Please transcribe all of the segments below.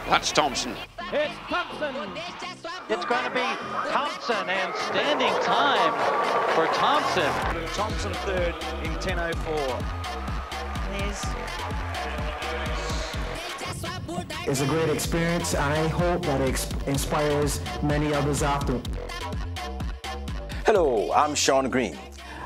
That's Thompson. It's Thompson. It's going to be Thompson, and standing time for Thompson. Thompson third in 10:04. It's a great experience, and I hope that it inspires many others after. Hello, I'm Sean Green.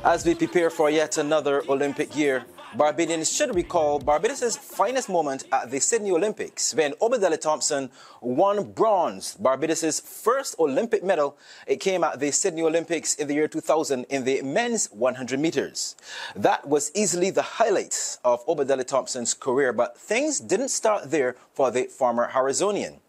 As we prepare for yet another Olympic year, Barbadians should recall Barbados' finest moment at the Sydney Olympics when Obadele Thompson won bronze, Barbados' first Olympic medal. It came at the Sydney Olympics in the year 2000 in the men's 100 meters. That was easily the highlight of Obadele Thompson's career, but things didn't start there for the former Harizonian.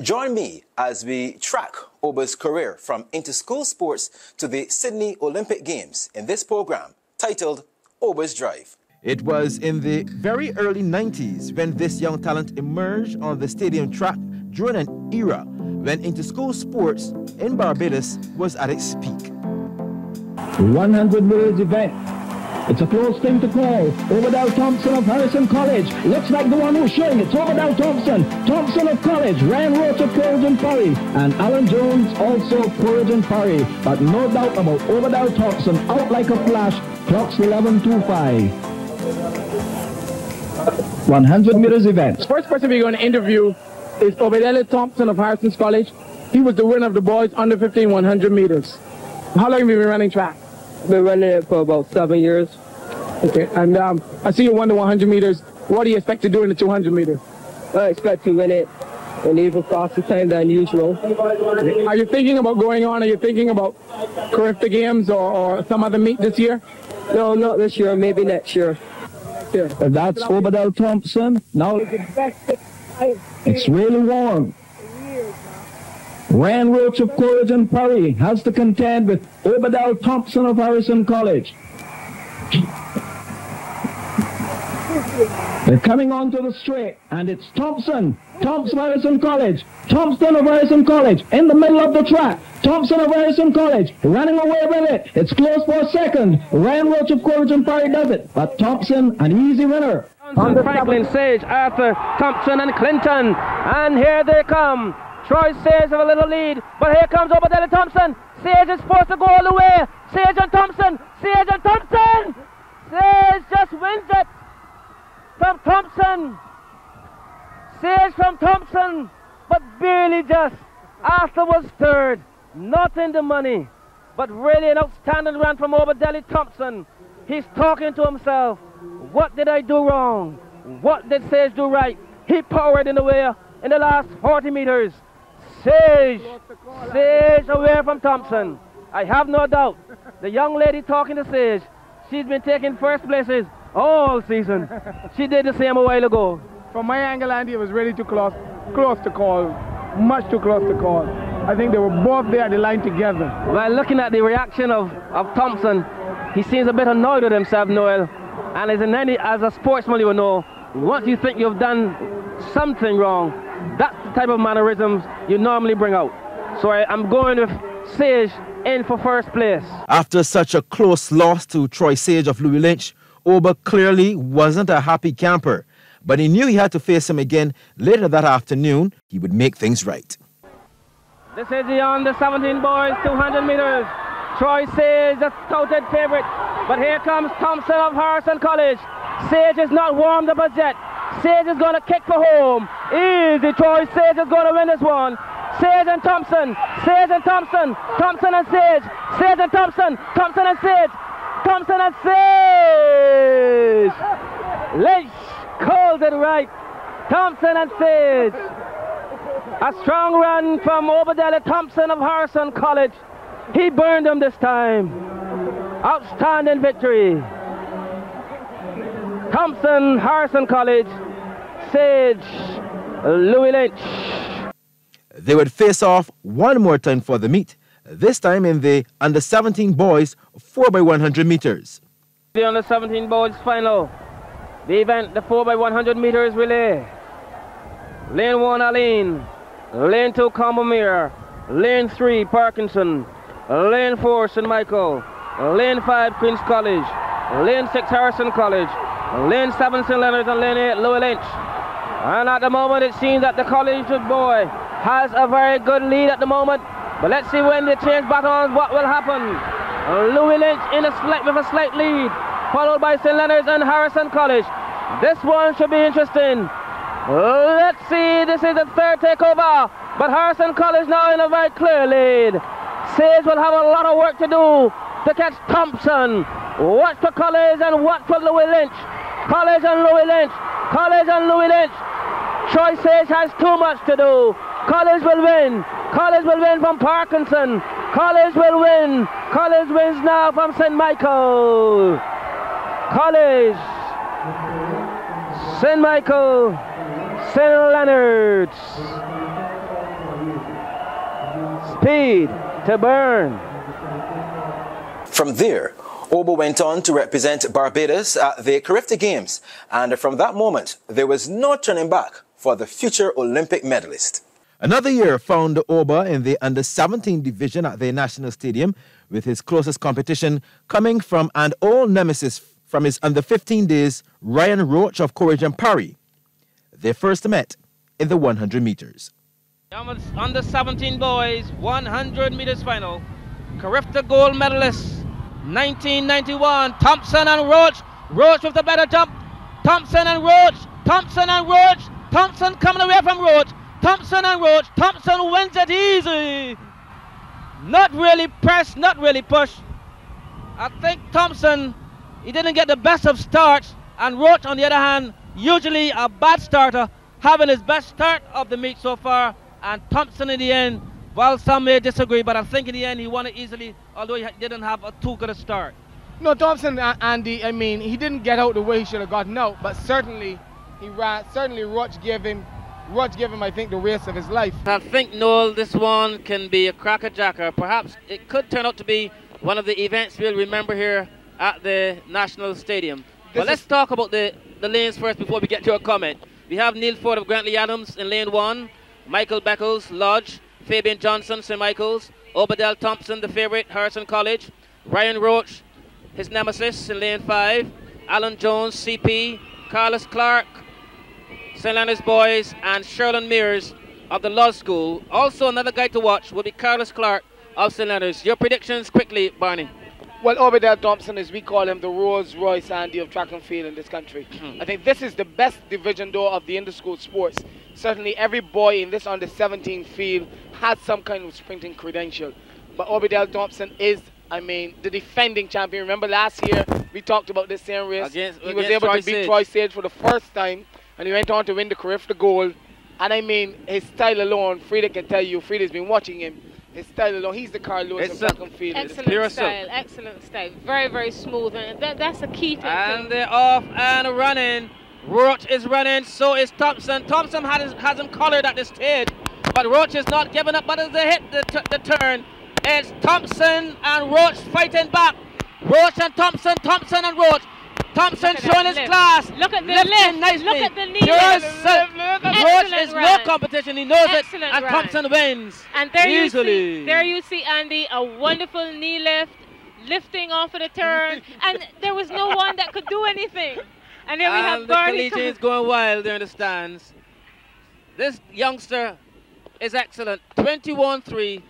Join me as we track Oba's career from inter-school sports to the Sydney Olympic Games in this program titled Oba's Drive. It was in the very early 90s when this young talent emerged on the stadium track during an era when inter-school sports in Barbados was at its peak. 100 meters event. It's a close thing to call. Obadele Thompson of Harrison College. Looks like the one who's showing it. Obadele Thompson. Thompson of College. Ryan Roach of Courage and Parry. And Alan Jones also of Courage and Parry. But no doubt about Obadele Thompson. Out like a flash. Clock's 11:25. 100 meters event. The first person we're going to interview is Obadele Thompson of Harrison College. He was the winner of the boys under 15 100 meters. How long have you been running track? Been running it for about 7 years. Okay, and I see you won the 100 meters. What do you expect to do in the 200 meters? I expect to win it in even faster time than usual. Are you thinking about going on? Are you thinking about Carifta Games or some other meet this year? No, not this year, maybe next year. Yeah. That's Obadele Thompson. Now it's really warm. Ryan Roach of Courage and Parry has to contend with Obadele Thompson of Harrison College. They're coming onto the straight, and it's Thompson. Thompson of Harrison College. Thompson of Harrison College in the middle of the track. Thompson of Harrison College running away with it. It's close for a second. Ryan Roach of Courage and Parry does it, but Thompson, an easy winner. Franklin, Sage, Arthur, Thompson and Clinton, and here they come. Troy Sage have a little lead, but here comes Obadele Thompson. Sage is supposed to go all the way. Sage and Thompson. Sage and Thompson. Sage just wins it from Thompson. Sage from Thompson, but barely just. Arthur was third. Not in the money, but really an outstanding run from Obadele Thompson. He's talking to himself. What did I do wrong? What did Sage do right? He powered in the way in the last 40 meters. Sage away from Thompson. I have no doubt. The young lady talking to Sage, she's been taking first places all season. She did the same a while ago. From my angle, Andy, it was really too close to call. Much too close to call. I think they were both there at the line together. Well, looking at the reaction of Thompson, he seems a bit annoyed with himself, Noel. And as a sportsman, you will know, once you think you've done something wrong, that's the type of mannerisms you normally bring out. So I'm going with Sage in for first place. After such a close loss to Troy Sage of Louis Lynch, Oba clearly wasn't a happy camper, but he knew he had to face him again later that afternoon. He would make things right. This is the under 17 boys 200 meters. Troy Sage, the touted favorite, but here comes Thompson of Harrison College. Sage is not warmed up as yet. Sage is going to kick for home. Easy, Troy Sage is going to win this one. Sage and Thompson. Sage and Thompson. Thompson and Sage. Sage and Thompson. Thompson and Sage. Thompson and Sage. Lynch called it right. Thompson and Sage. A strong run from Obadele Thompson of Harrison College. He burned them this time. Outstanding victory. Thompson, Harrison College, Sage, Louis Lynch. They would face off one more time for the meet, this time in the under 17 boys 4x100 meters. The under 17 boys final. The event, the 4x100 meters relay. Lane 1, Aline. Lane 2, Combermere. Lane 3, Parkinson. Lane 4, St. Michael. Lane 5, Queen's College. Lane 6, Harrison College. Lane 7, St. Leonard's, and Lane 8, Louis Lynch. And at the moment it seems that the college boy has a very good lead at the moment. But let's see when they change batons what will happen. Louis Lynch with a slight lead, followed by St. Leonard's and Harrison College. This one should be interesting. Let's see, this is the third takeover, but Harrison College now in a very clear lead. Sage will have a lot of work to do to catch Thompson. Watch for College and watch for Louis Lynch. College and Louis Lynch. College and Louis Lynch. Troy Sage has too much to do. College will win. College will win from Parkinson. College will win. College wins now from St. Michael. College, St. Michael, St. Leonard's. Speed to burn. From there, Oba went on to represent Barbados at the Carifta Games, and from that moment, there was no turning back for the future Olympic medalist. Another year found Oba in the under-17 division at the National Stadium, with his closest competition coming from an old nemesis from his under-15 days, Ryan Roach of Courage and Parry. They first met in the 100 meters. Under-17 boys, 100 meters final. Carifta gold medalists, 1991, Thompson and Roach. Roach with the better jump. Thompson and Roach. Thompson and Roach. Thompson coming away from Roach. Thompson and Roach. Thompson wins it easy. Not really pressed, not really pushed. I think Thompson, he didn't get the best of starts, and Roach, on the other hand, usually a bad starter, having his best start of the meet so far. And Thompson in the end, well, some may disagree, but I think in the end he won it easily, although he didn't have a too good a start. No, Thompson, Andy, I mean, he didn't get out the way he should have gotten out, but certainly he ran. Certainly Roach gave him, I think, the race of his life. I think, Noel, this one can be a cracker-jacker. Perhaps it could turn out to be one of the events we'll remember here at the National Stadium. But let's talk about the lanes first before we get to a comment. We have Neil Ford of Grantley Adams in lane 1, Michael Beckles, Lodge, Fabian Johnson, St. Michael's, Obadele Thompson, the favourite, Harrison College, Ryan Roach, his nemesis in lane 5, Alan Jones, CP, Carlos Clark, St. Leonard's boys, and Sherlin Mears of the Law School. Also another guy to watch will be Carlos Clark of St. Leonard's. Your predictions quickly, Barney. Well, Obadele Thompson, as we call him, the Rolls Royce Andy of track and field in this country. I think this is the best division though of the inter-school sports. Certainly every boy in this under-17 field has some kind of sprinting credential. But Obadele Thompson is, I mean, the defending champion. Remember last year we talked about this same race. He was able to beat Troy Sage for the first time, and he went on to win the Carifta gold. And I mean, his style alone, Frida can tell you, Frida's been watching him. His style alone, he's the Carl Lewis of track and field. Excellent style, excellent style. Very, very smooth, and that's a key thing. And they're off and running. Roach is running, so is Thompson. Thompson has him collared at this stage, but Roach is not giving up. But as they hit the turn, it's Thompson and Roach fighting back. Roach and Thompson, Thompson and Roach. Thompson showing his class. Look at the lift. Nicely. Look at the knee. Roach is no competition. He knows it, and Thompson wins. And there easily. you see Andy, a wonderful knee lift, lifting off of the turn, and there was no one that could do anything. And then we have Barney. The collegians going wild there in the stands. This youngster is excellent. 21-3.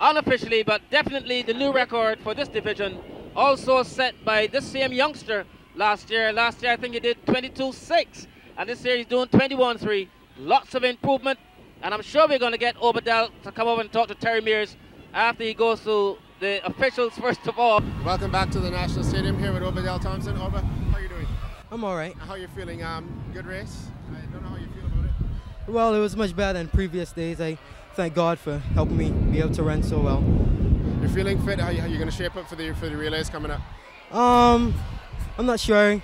Unofficially, but definitely the new record for this division. Also set by this same youngster last year. Last year I think he did 22-6, and this year he's doing 21-3. Lots of improvement, and I'm sure we're going to get Obadele to come over and talk to Terry Mears after he goes through the officials first of all. Welcome back to the National Stadium here with Obadele Thompson. Oba, how are you doing? I'm all right. How are you feeling? Good race? I don't know how you feel about it. Well, it was much better than previous days. I thank God for helping me be able to run so well. You're feeling fit? How are you going to shape up for the relays coming up? I'm not sure.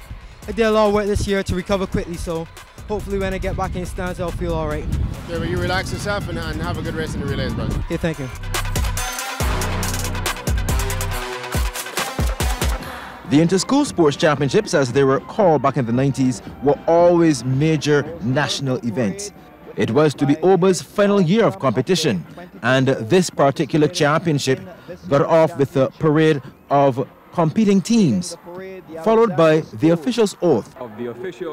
I did a lot of work this year to recover quickly, so hopefully when I get back in the stands, I'll feel all right. Yeah, but you relax yourself and have a good race in the relays, brother. Okay, thank you. The Inter-School Sports Championships, as they were called back in the 90s, were always major national events. It was to be Oba's final year of competition, and this particular championship got off with a parade of competing teams. followed by the official's oath.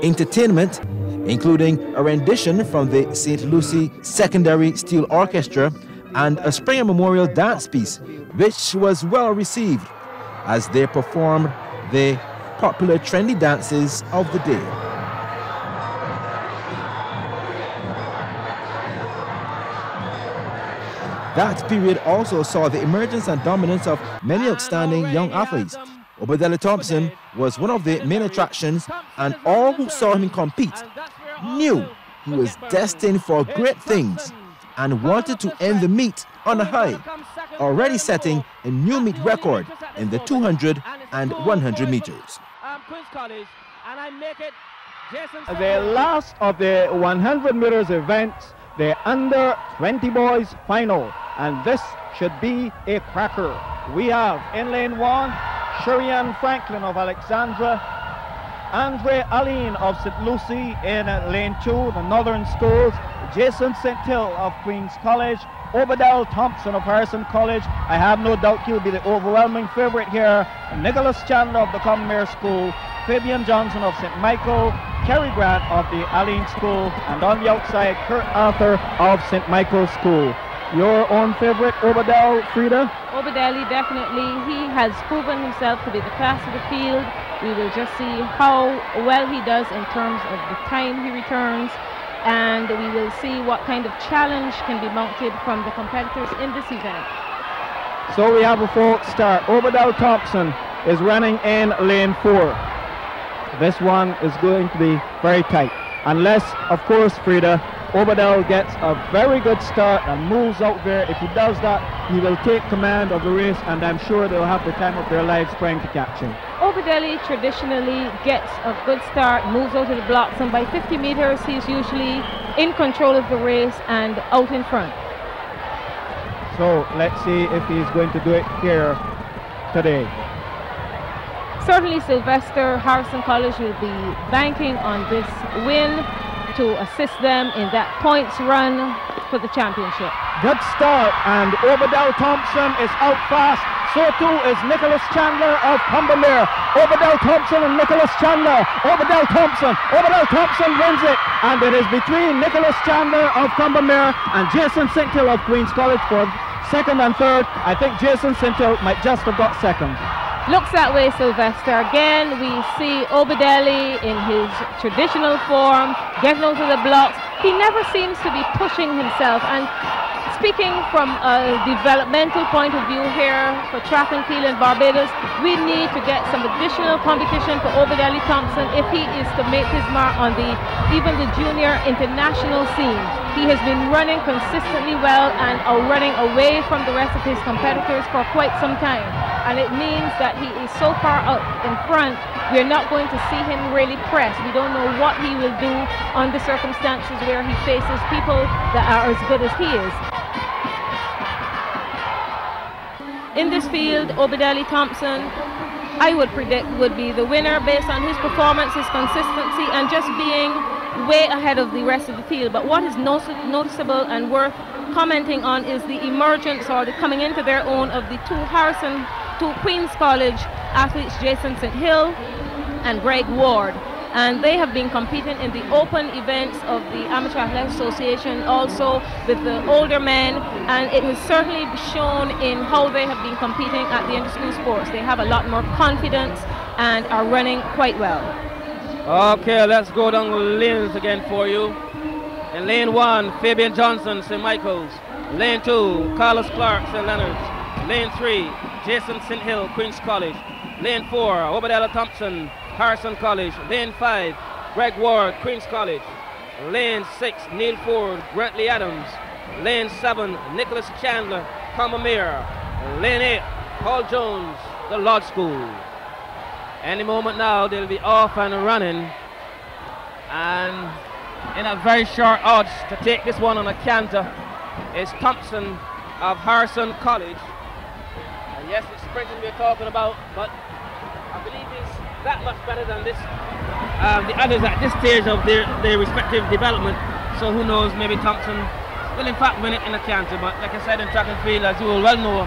Entertainment, including a rendition from the St. Lucie Secondary Steel Orchestra and a Springer Memorial dance piece, which was well received as they performed the popular trendy dances of the day. That period also saw the emergence and dominance of many outstanding young athletes. Obadele Thompson was one of the main attractions, and all who saw him compete knew he was destined for great things and wanted to end the meet on a high, already setting a new meet record in the 200 and 100 meters. The last of the 100 meters events, the under 20 boys final, and this should be a cracker. We have in lane 1 Sherian Franklin of Alexandra, Andre Aline of St. Lucie in lane 2, the Northern Schools, Jason St. Hill of Queen's College, Obadele Thompson of Harrison College. I have no doubt he'll be the overwhelming favorite here. Nicholas Chandler of the Combermere School, Fabian Johnson of St. Michael, Kerry Grant of the Aline School, and on the outside, Kurt Arthur of St. Michael's School. Your own favorite, Obadele, Frida? Obadele, definitely. He has proven himself to be the class of the field. We will just see how well he does in terms of the time he returns, and we will see what kind of challenge can be mounted from the competitors in this event. So we have a false start. Obadele Thompson is running in lane 4. This one is going to be very tight. Unless, of course, Frida, Obadele gets a very good start and moves out there. If he does that, he will take command of the race, and I'm sure they'll have the time of their lives trying to catch him. Obadele traditionally gets a good start, moves out of the blocks, and by 50 meters he's usually in control of the race and out in front. So let's see if he's going to do it here today. Certainly Sylvester Harrison College will be banking on this win to assist them in that points run for the championship. Good start, and Obadele Thompson is out fast. So too is Nicholas Chandler of Combermere. Obadele Thompson and Nicholas Chandler. Obadele Thompson wins it, and it is between Nicholas Chandler of Combermere and Jason St. Hill of Queen's College for second and third. I think Jason St. Hill might just have got second. Looks that way, Sylvester. Again, we see Obadele in his traditional form, getting out of the blocks. He never seems to be pushing himself. And speaking from a developmental point of view here for track and field in Barbados, we need to get some additional competition for Obadele Thompson if he is to make his mark on even the junior international scene. He has been running consistently well and running away from the rest of his competitors for quite some time. And it means that he is so far out in front, we're not going to see him really press. We don't know what he will do under circumstances where he faces people that are as good as he is. In this field, Obadele Thompson, I would predict, would be the winner based on his performance, his consistency, and just being way ahead of the rest of the field. But what is noticeable and worth commenting on is the emergence or the coming into their own of the two Queen's College athletes, Jason St. Hill and Greg Ward. And they have been competing in the open events of the Amateur Athletic Association, also with the older men, and it has certainly shown in how they have been competing at the inter-school sports. They have a lot more confidence and are running quite well. Okay, let's go down the lanes again for you. In lane 1, Fabian Johnson, St. Michael's. Lane 2, Carlos Clark, St. Leonard's. Lane 3, Jason St. Hill, Queen's College. Lane 4, Obadele Thompson, Harrison College. Lane 5, Greg Ward, Queen's College. Lane 6, Neil Ford, Brantley Adams. Lane 7, Nicholas Chandler, Combermere. Lane 8, Paul Jones, the Lodge School. Any moment now they'll be off and running, and in a very short odds to take this one on a canter is Thompson of Harrison College. And yes, it's sprinting we're talking about, but I believe he's that much better than this the others at this stage of their respective development. So who knows, maybe Thompson will in fact win it in a canter. But like I said, in track and field, as you will well know,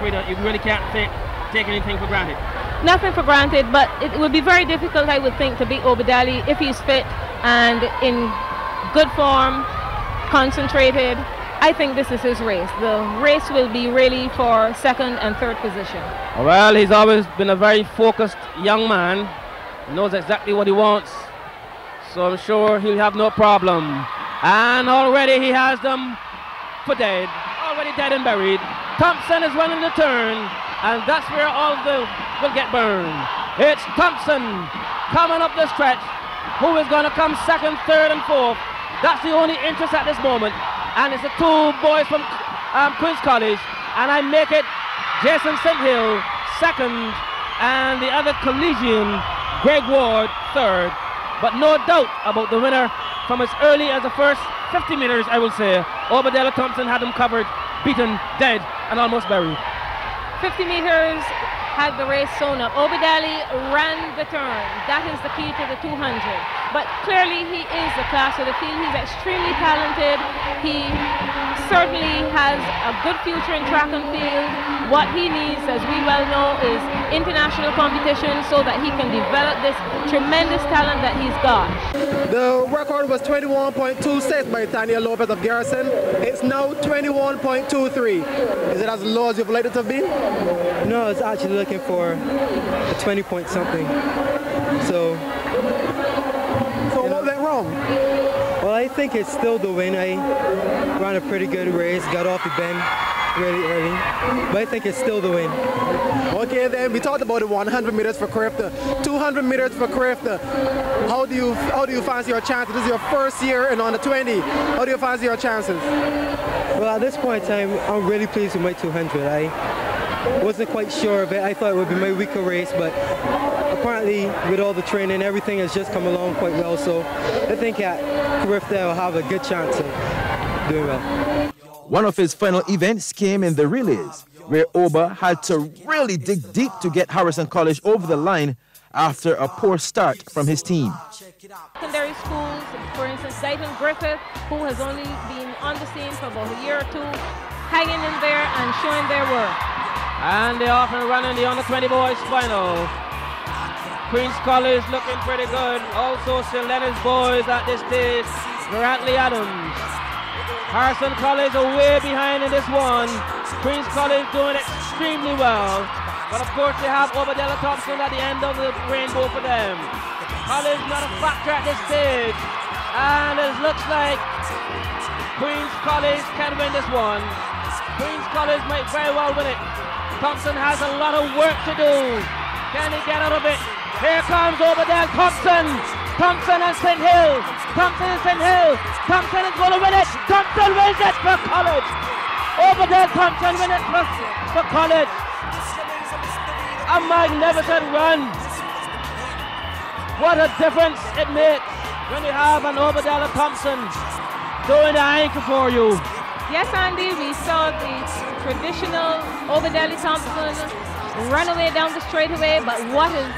Frida, you really can't take anything for granted. nothing for granted, but it would be very difficult, I would think, to beat Obadele if he's fit and in good form, concentrated. I think this is his race. The race will be really for second and third position. Well, he's always been a very focused young man. He knows exactly what he wants. So I'm sure he'll have no problem. And already he has them for dead. Already dead and buried. Thompson is running the turn. And that's where all the will get burned. It's Thompson coming up the stretch. Who is going to come second, third, and fourth? That's the only interest at this moment. And it's the two boys from Queen's College. And I make it Jason St. Hill second, and the other collegian, Greg Ward, third. But no doubt about the winner from as early as the first 50 meters, I will say. Obadele Thompson had him covered, beaten, dead, and almost buried. 50 meters had the race sewn up. Obadele ran the turn. That is the key to the 200. But clearly he is the class of the field. He's extremely talented. He certainly has a good future in track and field. What he needs, as we well know, is international competition so that he can develop this tremendous talent that he's got. The record was 21.26 by Tanya Lopez of Garrison. It's now 21.23. Is it as low as you've liked it to be? No, it's actually looking for a 20 point something. So what went wrong? Well, I think it's still the win. I ran a pretty good race, got off the bend really early, but I think it's still the win. Okay, then we talked about the 100 meters for Crafter, 200 meters for Crafter. How do you fancy your chances? This is your first year in under 20. How do you fancy your chances? Well, at this point in time, I'm really pleased with my 200. I wasn't quite sure of it. I thought it would be my weaker race, but apparently with all the training, everything has just come along quite well. So I think at Crafter I'll have a good chance of doing well. One of his final events came in the relays, where Oba had to really dig deep to get Harrison College over the line after a poor start from his team. Secondary schools, for instance, Dayton Griffith, who has only been on the scene for about a year or two, hanging in there and showing their worth. And they often run in the under-20 boys final. Queen's College looking pretty good. Also St. Leonard's boys at this stage. Grantley Adams. Harrison College are way behind in this one. Queen's College doing extremely well. But of course they have Obadele Thompson at the end of the rainbow for them. College not a factor at this stage. And it looks like Queen's College can win this one. Queen's College might very well win it. Thompson has a lot of work to do. Can he get out of it? Here comes Obadele Thompson. Thompson and St. Hill. Thompson and St. Hill. Thompson is going to win it. Thompson wins it for College. Obadele Thompson wins it for College. A magnificent run. What a difference it makes when you have an Obadele Thompson doing the anchor for you. Yes, Andy, we saw the traditional Obadele Thompson run away down the straightaway, but what is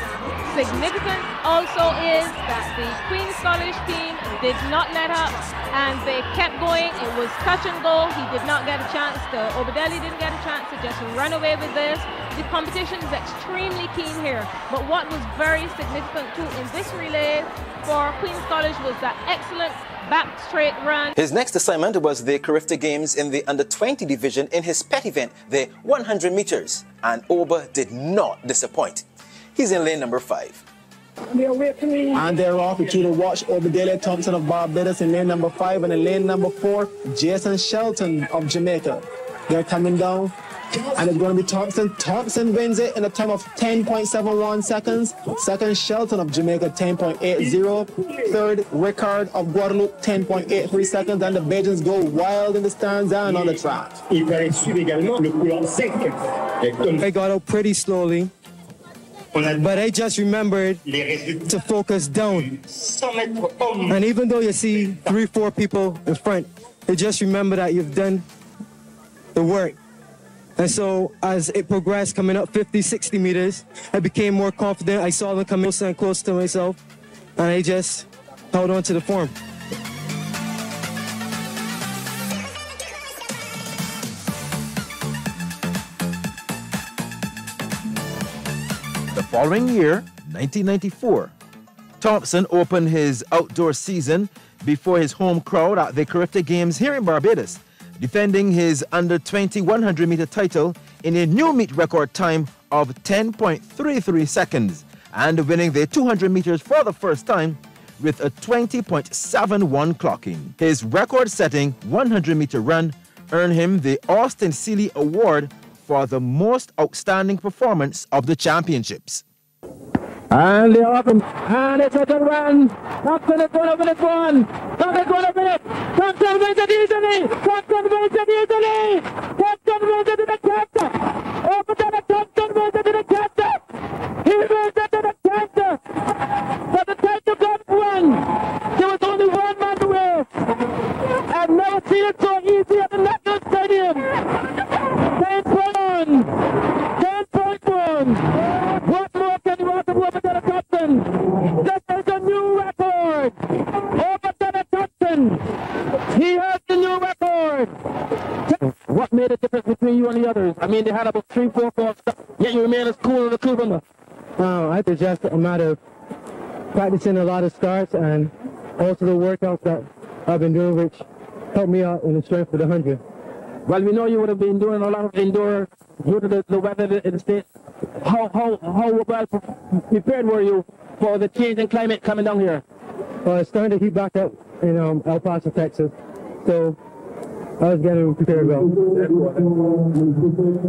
significant also is that the Queen's College team did not let up and they kept going. It was touch and go. He did not get a chance to, Obadele didn't get a chance to just run away with this. The competition is extremely keen here, but what was very significant too in this relay for Queen's College was that excellent back straight run. His next assignment was the Carifta Games in the under-20 division in his pet event, the 100 meters, and Oba did not disappoint. He's in lane number 5. And they're off with you to watch Obadele Thompson of Barbados in lane number 5, and in lane number 4, Jason Shelton of Jamaica. They're coming down, and it's going to be Thompson. Thompson wins it in a time of 10.71 seconds. Second, Shelton of Jamaica, 10.80. Third, Ricard of Guadeloupe, 10.83 seconds. And the Bajans go wild in the stands and on the track. I got out pretty slowly, but I just remembered to focus down. And even though you see 3-4 people in front, you just remember that you've done the work. And so as it progressed, coming up 50, 60 meters, I became more confident. I saw them coming closer and closer to myself, and I just held on to the form. The following year, 1994, Thompson opened his outdoor season before his home crowd at the Carifta Games here in Barbados, defending his under-20 100-meter title in a new meet record time of 10.33 seconds and winning the 200 meters for the first time with a 20.71 clocking. His record-setting 100-meter run earned him the Austin Seeley Award for the most outstanding performance of the championships. And they're open, and it's a good run. Thompson is going to win this one. Thompson is going to win it. Thompson wins it easily. Thompson wins it easily. Thompson wins it in the canter. Obadele Thompson wins it in the canter. He wins it in the canter. But the title got won. There was only one man to win. I've never seen it so easy at the National Stadium. 10.1. 10.1. What more can you want to Obadele Thompson? This is a new record. Obadele Thompson. He has the new record. What made the difference between you and the others? I mean, they had about 3, 4 falls, yet you remain as cool as a cucumber. No, I think just a matter of practicing a lot of starts and also the workouts that I've been doing, which helped me out in the strength of the 100. Well, we know you would have been doing a lot of indoor due to the weather in the state. How well prepared were you for the change in climate coming down here? Well, it's starting to heat back up in El Paso, Texas, so I was getting prepared well.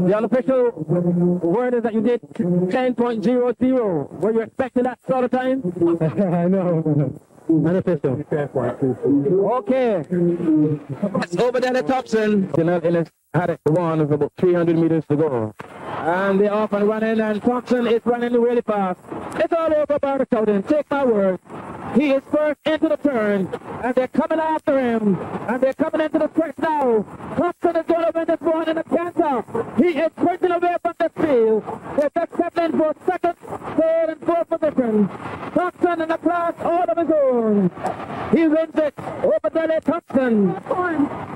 The unofficial word is that you did 10.00. Were you expecting that sort of time? I know. Unofficial. Okay. That's Obadele Thompson. Had it won with about 300 meters to go. And they're off and running, and Thompson is running really fast. It's all over Barbados. Take my word. He is first into the turn, and they're coming after him, and they're coming into the stretch now. Thompson is going to win this one in the canter. He is sprinting away from the field. They're just settling for second, third, and fourth position. Thompson in the class all of his own. He wins it. Obadele Thompson.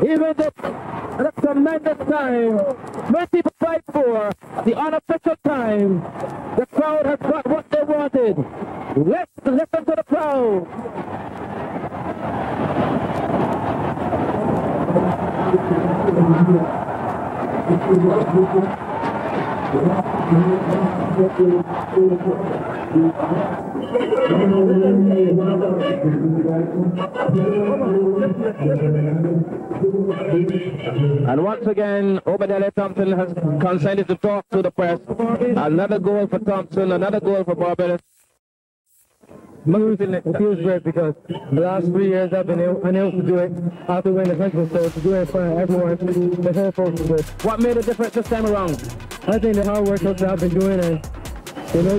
He wins it at a tremendous time. 25.4, the unofficial time. The crowd has got what they wanted. Let's listen to the crowd. And once again, Obadele Thompson has consented to talk to the press. Another goal for Thompson, another goal for Barbados. It feels great because the last 3 years I've been unable to do it after winning the 100, so to do it in front of everyone, the whole folks is good. What made a difference this time around? I think the hard workouts that I've been doing and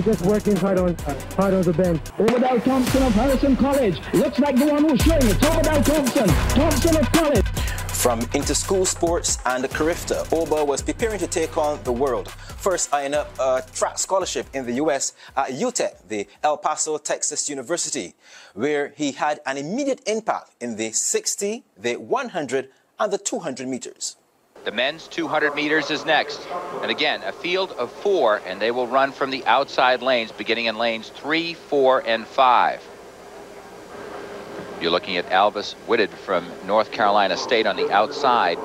just working hard on the bench. Obadele Thompson of Harrison College. Looks like the one who's showing it. Obadele Thompson. Thompson of College. From inter-school sports and the Carifta, Oba was preparing to take on the world. First eyeing up a track scholarship in the U.S. at UTEP, the El Paso, Texas University, where he had an immediate impact in the 60, the 100, and the 200 meters. The men's 200 meters is next. And again, a field of 4, and they will run from the outside lanes, beginning in lanes 3, 4, and 5. You're looking at Alvis Whitted from North Carolina State on the outside.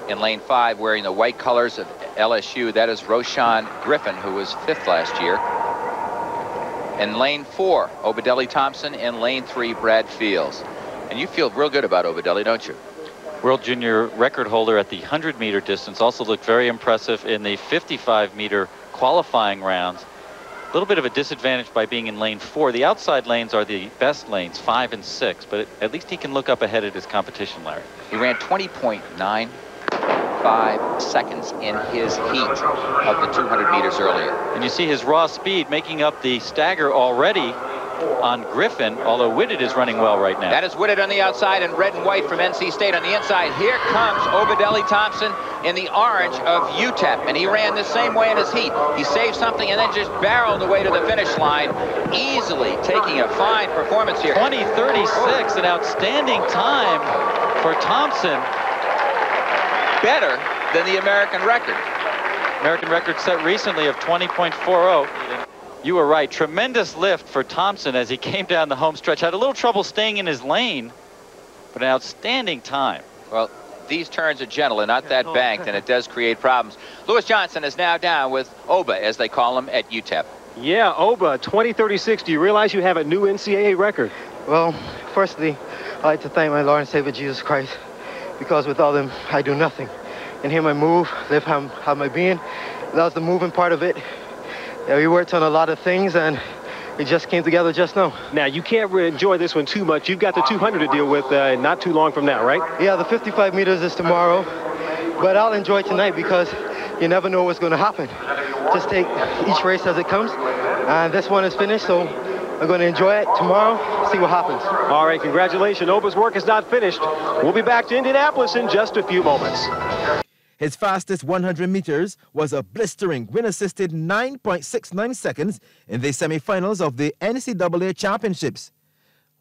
In lane 5, wearing the white colors of LSU, that is Roshan Griffin, who was 5th last year. In lane 4, Obadele Thompson. In lane 3, Brad Fields. And you feel real good about Obadele, don't you? World junior record holder at the 100-meter distance, also looked very impressive in the 55-meter qualifying rounds. A little bit of a disadvantage by being in lane 4. The outside lanes are the best lanes, 5 and 6, but at least he can look up ahead at his competition, Larry. He ran 20.95 seconds in his heat of the 200 meters earlier. And you see his raw speed making up the stagger already on Griffin, although Whitted is running well right now. That is Whitted on the outside and red and white from NC State on the inside. Here comes Obadele Thompson in the orange of UTEP, and he ran the same way in his heat. He saved something and then just barreled away to the finish line, easily taking a fine performance here. 20:36, an outstanding time for Thompson. Better than the American record. American record set recently of 20.40. You were right. Tremendous lift for Thompson as he came down the home stretch. Had a little trouble staying in his lane, but an outstanding time. Well, these turns are gentle and not that banked, and it does create problems. Lewis Johnson is now down with Oba, as they call him, at UTEP. Yeah, Oba, 2036. Do you realize you have a new NCAA record? Well, firstly, I'd like to thank my Lord and Savior Jesus Christ, because without him, I do nothing. And him I move, live how my being. That was the moving part of it. Yeah, we worked on a lot of things, and it just came together just now. Now, you can't really enjoy this one too much. You've got the 200 to deal with not too long from now, right? Yeah, the 55 meters is tomorrow, but I'll enjoy tonight because you never know what's going to happen. Just take each race as it comes, and this one is finished, so I'm going to enjoy it tomorrow, see what happens. All right, congratulations. Oba's work is not finished. We'll be back to Indianapolis in just a few moments. His fastest 100 meters was a blistering wind-assisted 9.69 seconds in the semifinals of the NCAA Championships.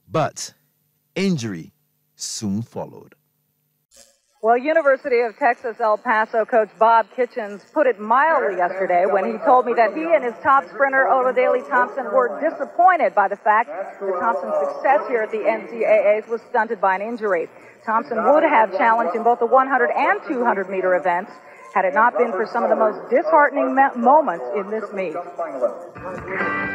But injury soon followed. Well, University of Texas El Paso coach Bob Kitchens put it mildly yesterday when he told me that he and his top sprinter, Obadele Thompson, were disappointed by the fact that Thompson's success here at the NCAAs was stunted by an injury. Thompson would have challenged in both the 100 and 200 meter events had it not been for some of the most disheartening moments in this meet.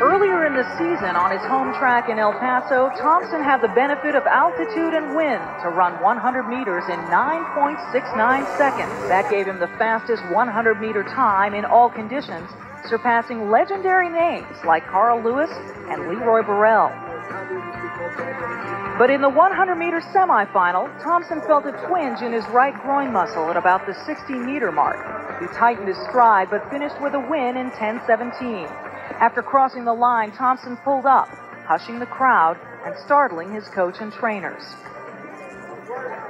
Earlier in the season, on his home track in El Paso, Thompson had the benefit of altitude and wind to run 100 meters in 9.69 seconds. That gave him the fastest 100-meter time in all conditions, surpassing legendary names like Carl Lewis and Leroy Burrell. But in the 100-meter semifinal, Thompson felt a twinge in his right groin muscle at about the 60-meter mark. He tightened his stride but finished with a win in 10:17. After crossing the line, Thompson pulled up, hushing the crowd and startling his coach and trainers.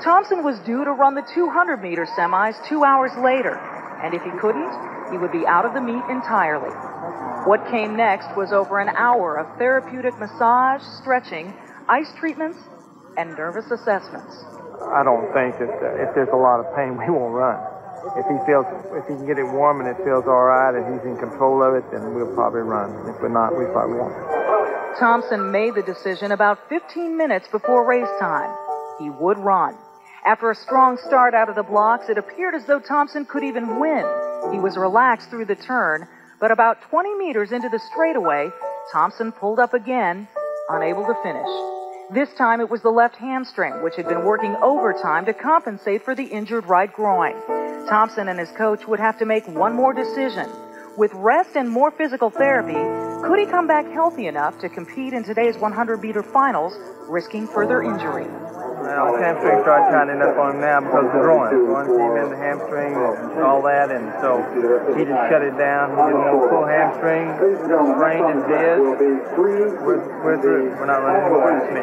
Thompson was due to run the 200-meter semis 2 hours later, and if he couldn't, he would be out of the meet entirely. What came next was over an hour of therapeutic massage, stretching, ice treatments, and nervous assessments. I don't think that if there's a lot of pain, we won't run. If he can get it warm and it feels all right and he's in control of it, then we'll probably run. If we're not, we probably won't. Thompson made the decision about 15 minutes before race time. He would run. After a strong start out of the blocks, it appeared as though Thompson could even win. He was relaxed through the turn, but about 20 meters into the straightaway, Thompson pulled up again, unable to finish. This time it was the left hamstring, which had been working overtime to compensate for the injured right groin. Thompson and his coach would have to make one more decision. With rest and more physical therapy, could he come back healthy enough to compete in today's 100-meter finals, risking further injury? Well, the hamstring started tightening up on him now because of the groin. The groin came in the hamstring and all that, and so he just shut it down. He didn't know full hamstring, sprained and dead. We're through. We're not running anymore. It's me.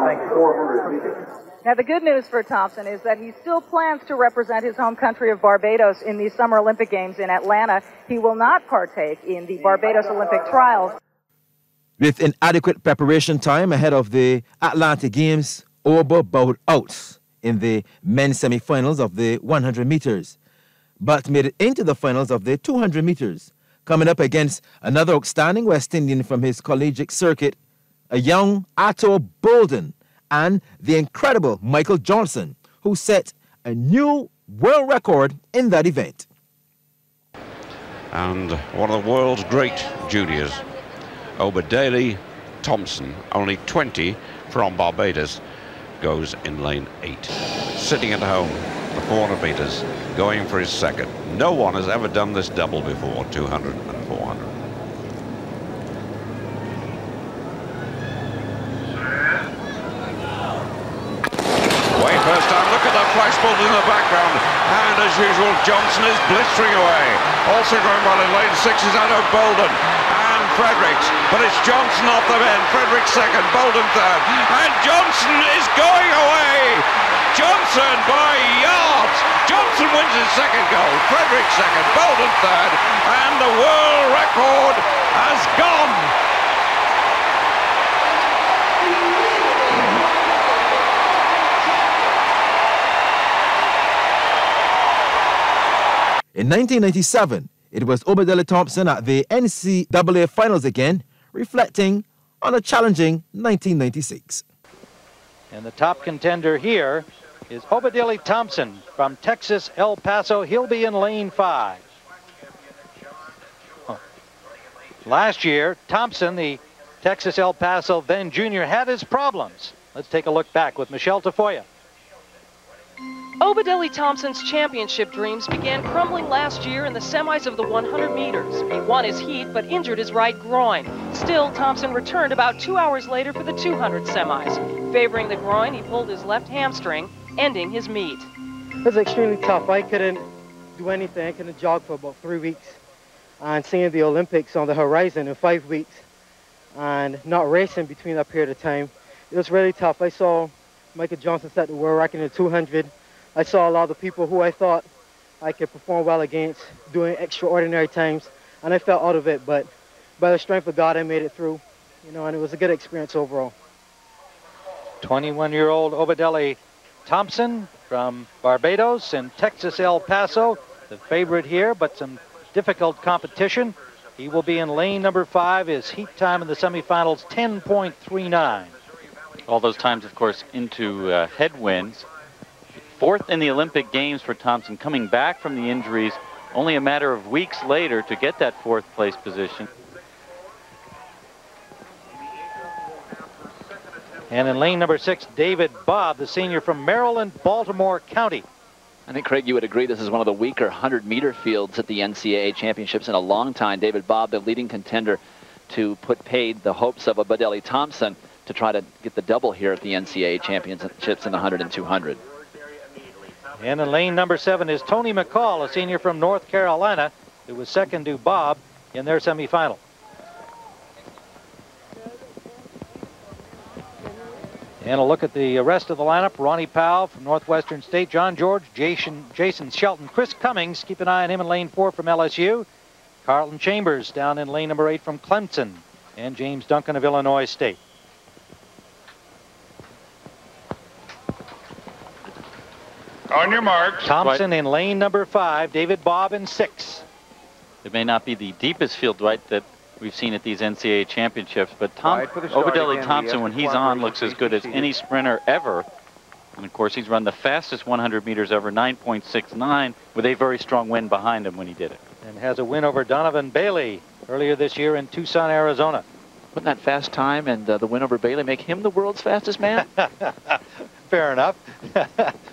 Thank you. Now, the good news for Thompson is that he still plans to represent his home country of Barbados in the Summer Olympic Games in Atlanta. He will not partake in the Barbados Olympic trials. With inadequate preparation time ahead of the Atlanta Games, Oba bowed out in the men's semifinals of the 100 meters, but made it into the finals of the 200 meters, coming up against another outstanding West Indian from his collegiate circuit, a young Atto Bolden, and the incredible Michael Johnson, who set a new world record in that event. And one of the world's great juniors, Obadele Thompson, only 20 from Barbados, goes in lane 8. Sitting at home, the 400 meters, going for his second. No one has ever done this double before, 200 and 400. Way first time, look at the flash bulb in the background. And as usual, Johnson is blistering away. Also going well in lane 6 is Atto Bolden. Fredericks, but it's Johnson off the bend. Fredericks second, Bolden third, and Johnson is going away. Johnson by yards. Johnson wins his second gold. Fredericks second, Bolden third, and the world record has gone. In 1997, it was Obadele Thompson at the NCAA Finals again, reflecting on a challenging 1996. And the top contender here is Obadele Thompson from Texas, El Paso. He'll be in lane 5. Last year, Thompson, the Texas El Paso then junior, had his problems. Let's take a look back with Michelle Tafoya. Obadele Thompson's championship dreams began crumbling last year in the semis of the 100 meters. He won his heat but injured his right groin. Still, Thompson returned about 2 hours later for the 200 semis. Favoring the groin, he pulled his left hamstring, ending his meet. It was extremely tough. I couldn't do anything. I couldn't jog for about 3 weeks. And seeing the Olympics on the horizon in 5 weeks and not racing between that period of time, it was really tough. I saw Michael Johnson set the world record in 200. I saw a lot of the people who I thought I could perform well against doing extraordinary times, and I felt out of it, but by the strength of God, I made it through, you know, and it was a good experience overall. 21-year-old Obadele Thompson from Barbados and Texas El Paso, the favorite here, but some difficult competition. He will be in lane number 5. His heat time in the semifinals, 10.39. All those times, of course, into headwinds. 4th in the Olympic Games for Thompson, coming back from the injuries only a matter of weeks later to get that 4th place position. And in lane number 6, David Bobb, the senior from Maryland, Baltimore County. I think, Craig, you would agree this is one of the weaker 100-meter fields at the NCAA championships in a long time. David Bobb, the leading contender to put paid the hopes of Obadele Thompson to try to get the double here at the NCAA championships in the 100 and 200. And in lane number 7 is Tony McCall, a senior from North Carolina, who was second to Bob in their semifinal. And a look at the rest of the lineup. Ronnie Powell from Northwestern State, John George, Jason Shelton, Chris Cummings, keep an eye on him in lane 4 from LSU. Carlton Chambers down in lane number 8 from Clemson, and James Duncan of Illinois State. On your marks. Thompson in lane number 5, David Bobb in 6. It may not be the deepest field, Dwight, that we've seen at these NCAA championships, but Obadele Thompson, when he's on, looks as good as any sprinter ever. And of course, he's run the fastest 100 meters ever, 9.69, with a very strong wind behind him when he did it. And has a win over Donovan Bailey earlier this year in Tucson, Arizona. Wouldn't that fast time and the win over Bailey make him the world's fastest man? Fair enough.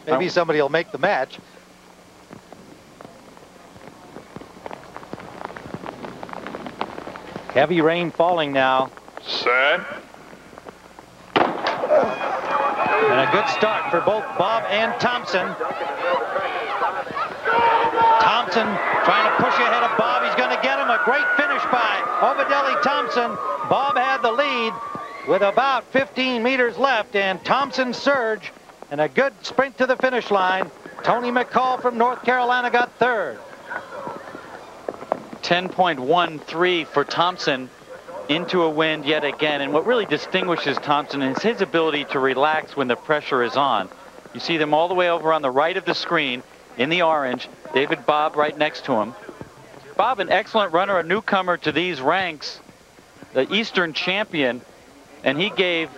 Maybe somebody will make the match. Heavy rain falling now. Set. And a good start for both Bobb and Thompson. Thompson trying to push ahead of Bobb. He's going to get him. A great finish by Obadele Thompson. Bobb had the lead with about 15 meters left, and Thompson surged and a good sprint to the finish line. Tony McCall from North Carolina got 3rd. 10.13 for Thompson into a wind yet again. And what really distinguishes Thompson is his ability to relax when the pressure is on. You see them all the way over on the right of the screen in the orange. David Bobb right next to him. Bobb, an excellent runner, a newcomer to these ranks, the Eastern champion, and he gave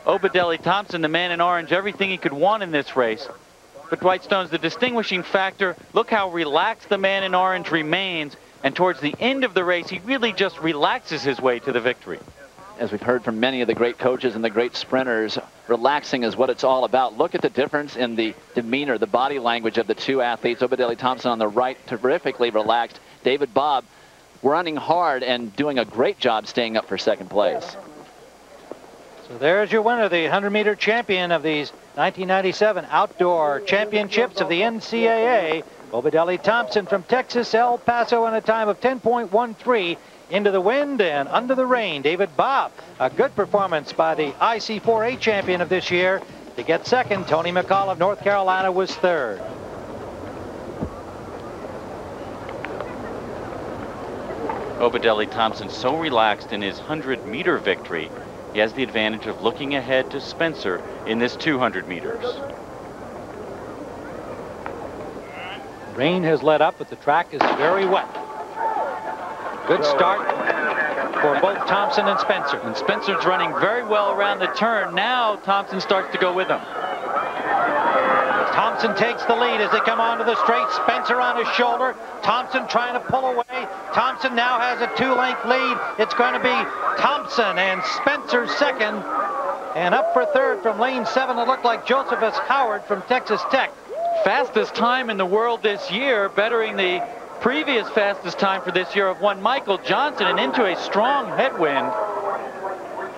Obadele Thompson, the man in orange, everything he could want in this race. But Dwight Stone's the distinguishing factor. Look how relaxed the man in orange remains, and towards the end of the race, he really just relaxes his way to the victory. As we've heard from many of the great coaches and the great sprinters, relaxing is what it's all about. Look at the difference in the demeanor, the body language of the two athletes. Obadele Thompson on the right, terrifically relaxed. David Bobb running hard and doing a great job staying up for 2nd place. So there's your winner, the 100-meter champion of these 1997 outdoor championships of the NCAA, Obadele Thompson from Texas, El Paso, in a time of 10.13 into the wind and under the rain. David Bobb, a good performance by the IC4A champion of this year. To get 2nd, Tony McCall of North Carolina was 3rd. Obadele Thompson so relaxed in his 100-meter victory. He has the advantage of looking ahead to Spencer in this 200 meters. Rain has let up, but the track is very wet. Good start for both Thompson and Spencer. And Spencer's running very well around the turn. Now Thompson starts to go with him. Thompson takes the lead as they come onto the straight. Spencer on his shoulder. Thompson trying to pull away. Thompson now has a 2-length lead. It's going to be Thompson and Spencer second. And up for third from lane 7, it looked like Josephus Howard from Texas Tech. Fastest time in the world this year, bettering the previous fastest time for this year of one Michael Johnson, and into a strong headwind.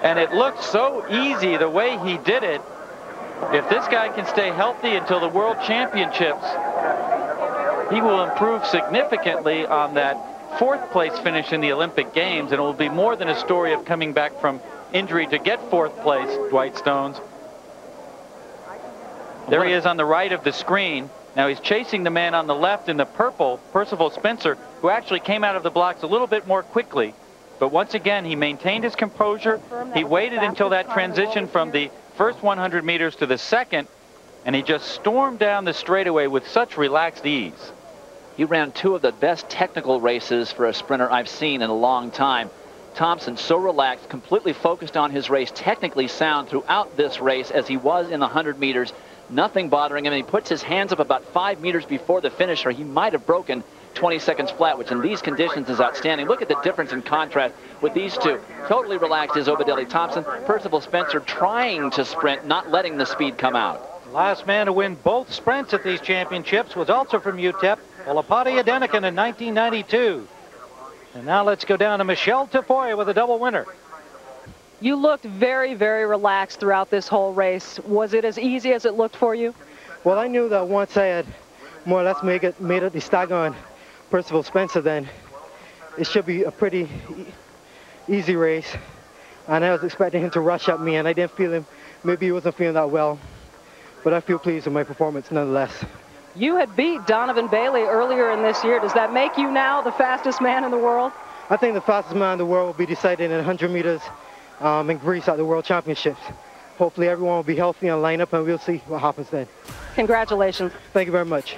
And it looked so easy the way he did it. If this guy can stay healthy until the World Championships, he will improve significantly on that 4th place finish in the Olympic Games, and it will be more than a story of coming back from injury to get 4th place, Dwight Stones. There he is on the right of the screen. Now he's chasing the man on the left in the purple, Percival Spencer, who actually came out of the blocks a little bit more quickly. But once again, he maintained his composure. He waited until that transition from the first 100 meters to the second, and he just stormed down the straightaway with such relaxed ease. He ran 2 of the best technical races for a sprinter I've seen in a long time. Thompson so relaxed, completely focused on his race, technically sound throughout this race as he was in the 100 meters. Nothing bothering him, and he puts his hands up about 5 meters before the finisher. He might have broken 20 seconds flat, which in these conditions is outstanding. Look at the difference in contrast with these two. Totally relaxed is Obadele Thompson. Percival Spencer trying to sprint, not letting the speed come out. Last man to win both sprints at these championships was also from UTEP, Olapati Adenican in 1992. And now let's go down to Michelle Tafoya with a double winner. You looked very, very relaxed throughout this whole race. Was it as easy as it looked for you? Well, I knew that once I had more or less made it the stag on Percival Spencer, then it should be a pretty easy race. And I was expecting him to rush at me, and I didn't feel him. Maybe he wasn't feeling that well. But I feel pleased with my performance nonetheless. You had beat Donovan Bailey earlier in this year. Does that make you now the fastest man in the world? I think the fastest man in the world will be decided in 100 meters in Greece at the World Championships. Hopefully everyone will be healthy and line up, and we'll see what happens then. Congratulations. Thank you very much.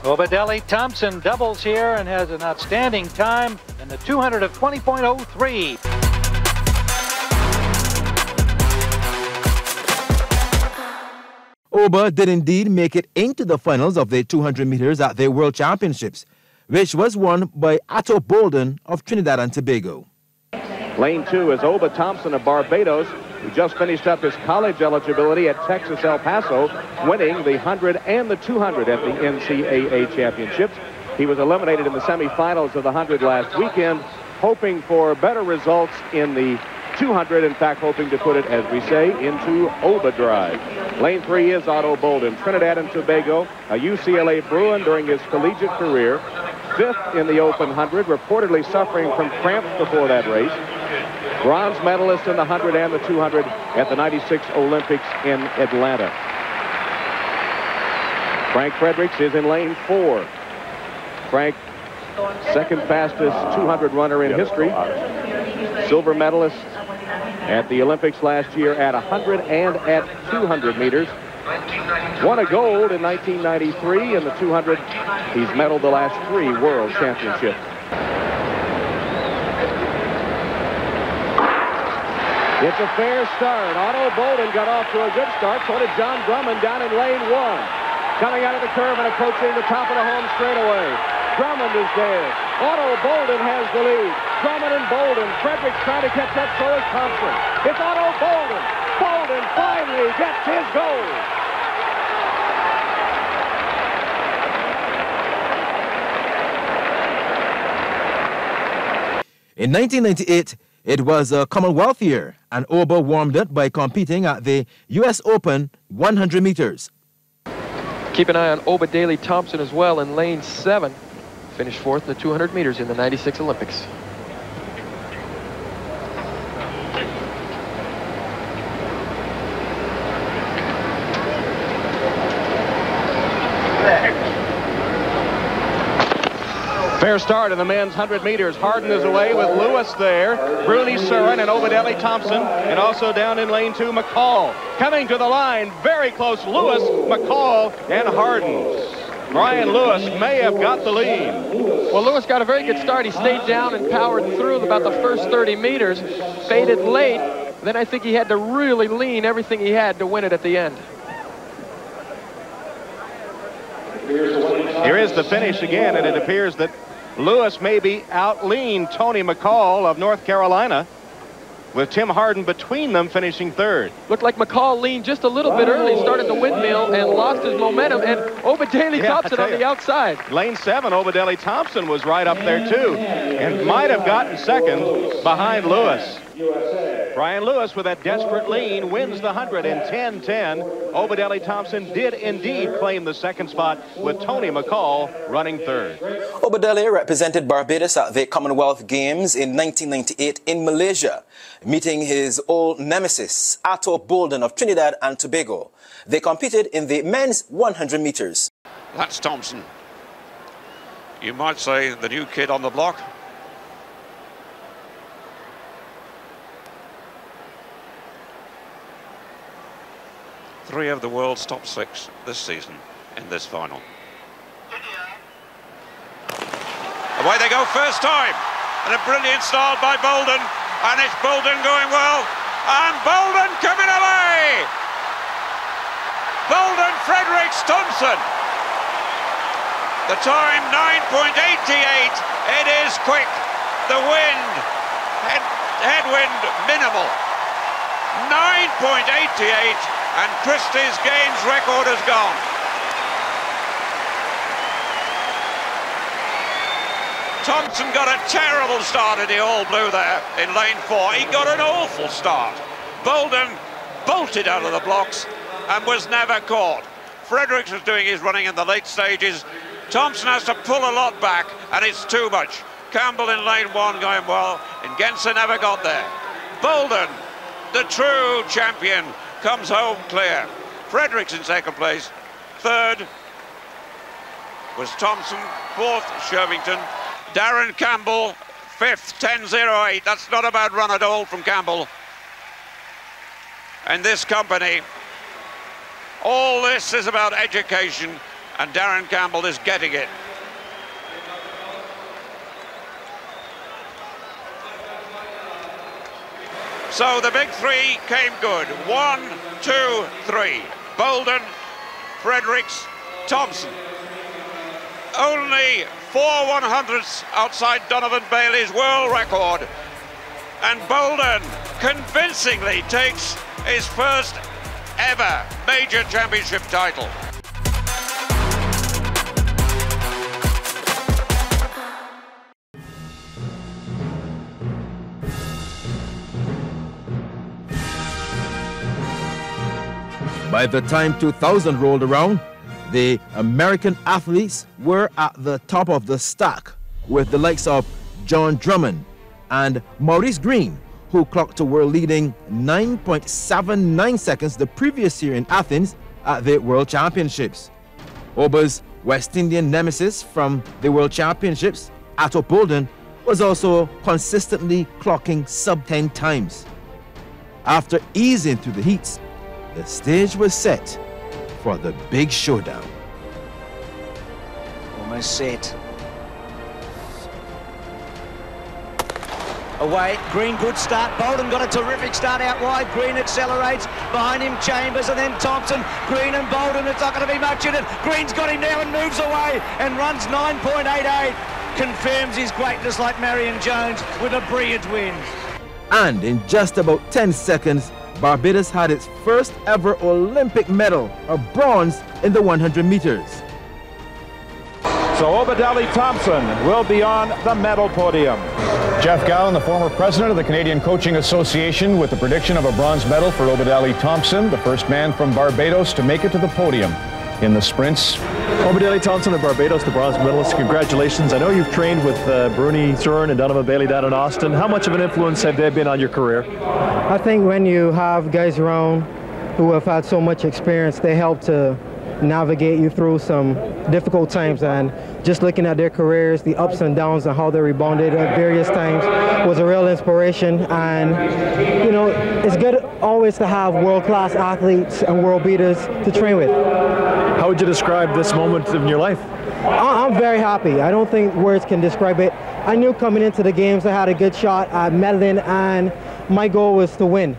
Obadele Thompson doubles here and has an outstanding time in the 200 of 20.03. Oba did indeed make it into the finals of the 200 meters at the World Championships, which was won by Atto Bolden of Trinidad and Tobago. Lane 2 is Oba Thompson of Barbados, who just finished up his college eligibility at Texas El Paso, winning the 100 and the 200 at the NCAA championships. He was eliminated in the semifinals of the 100 last weekend, hoping for better results in the 200, in fact, hoping to put it, as we say, into Oba Drive. Lane 3 is Otto Bolden, Trinidad and Tobago, a UCLA Bruin during his collegiate career, 5th in the Open 100, reportedly suffering from cramps before that race. Bronze medalist in the 100 and the 200 at the 96 Olympics in Atlanta. Frank Fredericks is in lane 4. Frank, second fastest 200 runner in history. Silver medalist at the Olympics last year at 100 and at 200 meters. Won a gold in 1993 in the 200. He's medaled the last 3 world championships. It's a fair start. Otto Bolden got off to a good start. So did John Drummond down in lane 1. Coming out of the curve and approaching the top of the home straightaway. Drummond is there. Otto Bolden has the lead. Drummond and Bolden. Fredericks trying to catch up, so is Thompson. It's Otto Bolden. Bolden finally gets his goal. In 1998, it was a Commonwealth year, and Oba warmed up by competing at the U.S. Open 100 meters. Keep an eye on Obadele Thompson as well in lane 7. Finished 4th in the 200 meters in the 96 Olympics. Fair start in the men's 100 meters. Harden is away with Lewis there. Bruni Surin and Obadele Thompson. And also down in lane 2, McCall. Coming to the line, very close, Lewis, McCall, and Harden. Brian Lewis may have got the lead. Well, Lewis got a very good start. He stayed down and powered through about the first 30 meters, faded late. Then I think he had to really lean everything he had to win it at the end. Here is the finish again, and it appears that Lewis maybe out-leaned Tony McCall of North Carolina, with Tim Harden between them finishing third. Looked like McCall leaned just a little bit early, started the windmill, and lost his momentum, and Obadele Thompson on the outside. Lane 7, Obadele Thompson was right up there too, and might have gotten second behind Lewis. Brian Lewis, with that desperate lean, wins the 100 in 10:10. Obadele Thompson did indeed claim the second spot, with Tony McCall running third. Obadele represented Barbados at the Commonwealth Games in 1998 in Malaysia, meeting his old nemesis, Ato Bolden of Trinidad and Tobago. They competed in the men's 100 meters. That's Thompson. You might say the new kid on the block. Three of the world's top 6 this season in this final. Away they go first time, and a brilliant start by Bolden, and it's Bolden going well, and Bolden coming away. Bolden, Fredericks, Thompson. The time 9.88. It is quick. The wind, headwind minimal. 9.88. And Christie's games record has gone. Thompson got a terrible start in the All Blue there in lane 4. He got an awful start. Bolden bolted out of the blocks and was never caught. Fredericks was doing his running in the late stages. Thompson has to pull a lot back, and it's too much. Campbell in lane 1 going well, and Genser never got there. Bolden, the true champion, comes home clear. Fredericks in second place. Third was Thompson. Fourth, Shervington. Darren Campbell, fifth, 10.08. That's not a bad run at all from Campbell. And this company, all this is about education, and Darren Campbell is getting it. So the big three came good. 1, 2, 3. Bolden, Fredericks, Thompson. Only 4 100ths outside Donovan Bailey's world record. And Bolden convincingly takes his first ever major championship title. By the time 2000 rolled around, the American athletes were at the top of the stack, with the likes of John Drummond and Maurice Green, who clocked a world-leading 9.79 seconds the previous year in Athens at the World Championships. Oba's West Indian nemesis from the World Championships, Ato Bolden, was also consistently clocking sub-10 times. After easing through the heats, the stage was set for the big showdown. Almost set. Away, Green, good start. Bolden got a terrific start out wide. Green accelerates. Behind him, Chambers, and then Thompson. Green and Bolden, it's not going to be much in it. Green's got him now and moves away and runs 9.88. Confirms his greatness like Marion Jones with a brilliant win. And in just about 10 seconds, Barbados had its first ever Olympic medal, a bronze in the 100 meters. So Obadele Thompson will be on the medal podium. Jeff Gowan, the former president of the Canadian Coaching Association, with the prediction of a bronze medal for Obadele Thompson, the first man from Barbados to make it to the podium in the sprints. Obadele Thompson of Barbados, the bronze medalist. Congratulations. I know you've trained with Bruni Soren and Donovan Bailey down in Austin. How much of an influence have they been on your career? I think when you have guys around who have had so much experience, they help to navigate you through some difficult times, and just looking at their careers, the ups and downs and how they rebounded at various times was a real inspiration. And you know, it's good always to have world-class athletes and world beaters to train with. How would you describe this moment in your life? I'm very happy. I don't think words can describe it. I knew coming into the games I had a good shot at medaling, and my goal was to win.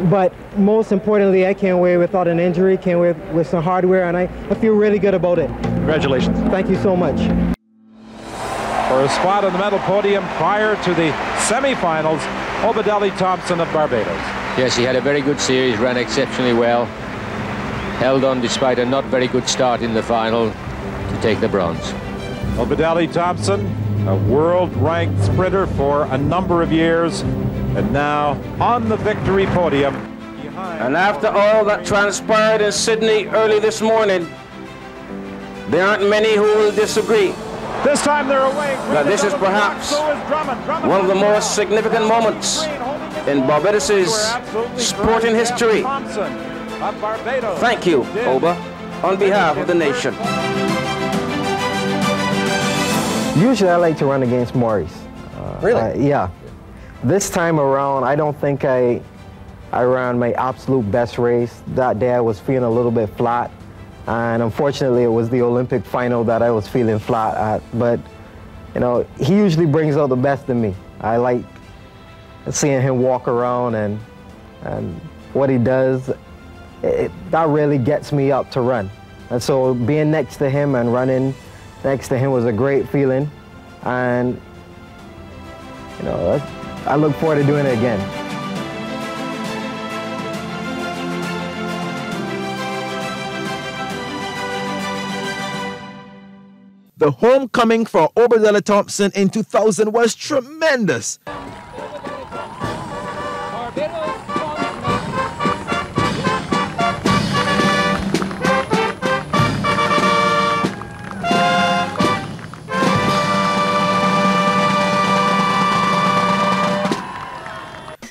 But most importantly, I came away without an injury, came away with some hardware, and I feel really good about it. Congratulations. Thank you so much. For a spot on the medal podium prior to the semifinals, Obadele Thompson of Barbados. Yes, he had a very good series, ran exceptionally well, held on despite a not very good start in the final to take the bronze. Obadele Thompson, a world-ranked sprinter for a number of years, and now on the victory podium. And after all that transpired in Sydney early this morning, there aren't many who will disagree. This time they're away. That this is perhaps one of the most significant moments in Barbados' sporting history. Thank you, Oba, on behalf of the nation. Usually I like to run against Maurice. Really? Yeah. This time around, I don't think I ran my absolute best race. That day I was feeling a little bit flat. And unfortunately, it was the Olympic final that I was feeling flat at. But, you know, he usually brings out the best in me. I like seeing him walk around and what he does. That really gets me up to run. And so being next to him and running next to him was a great feeling. And, you know, I look forward to doing it again. The homecoming for Obadele Thompson in 2000 was tremendous.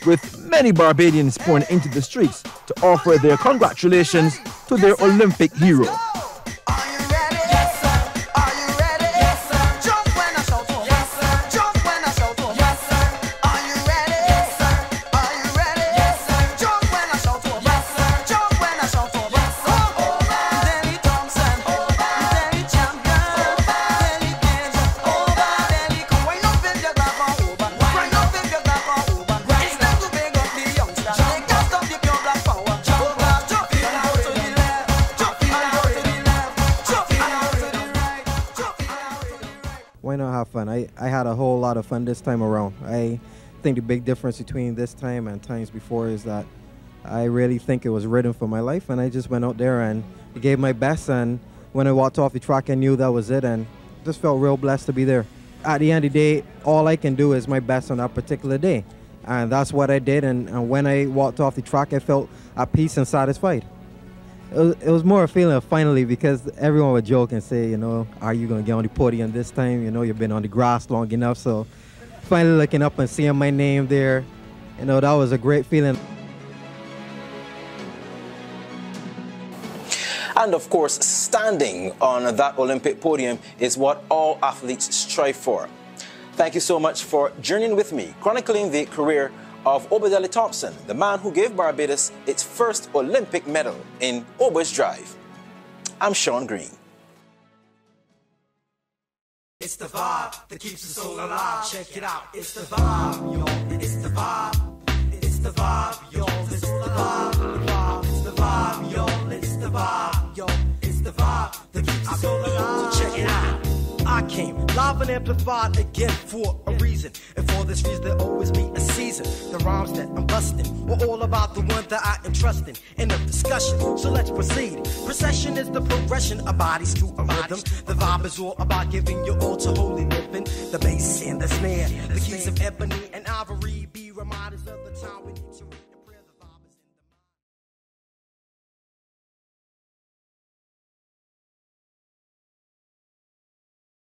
With many Barbadians pouring into the streets to offer their congratulations to their Olympic hero. Why not have fun? I had a whole lot of fun this time around. I think the big difference between this time and times before is that I really think it was written for my life, and I just went out there and gave my best, and when I walked off the track I knew that was it, and just felt real blessed to be there. At the end of the day, all I can do is my best on that particular day, and that's what I did, and when I walked off the track I felt at peace and satisfied. It was more a feeling of finally, because everyone would joke and say, you know, are you going to get on the podium this time? You know, you've been on the grass long enough. So finally looking up and seeing my name there, you know, that was a great feeling. And of course, standing on that Olympic podium is what all athletes strive for. Thank you so much for journeying with me, chronicling the career of Obadele Thompson, the man who gave Barbados its first Olympic medal in Oba Drive. I'm Sean Green. It's the vibe that keeps the soul alive. Check it out. It's the vibe, y'all. It's the vibe. It's the vibe, y'all. It's the vibe. It's the vibe, y'all. It's the vibe, y'all. It's the vibe that keeps the soul alive. Check it out. I came live and amplified again for a reason, and for this reason there'll always be a season. The rhymes that I'm busting were all about the one that I am trusting. End of discussion, so let's proceed. Procession is the progression of bodies to a rhythm. The vibe is all about giving you all to holy living. The bass and the snare, the keys of ebony and ivory be reminders of the time we need to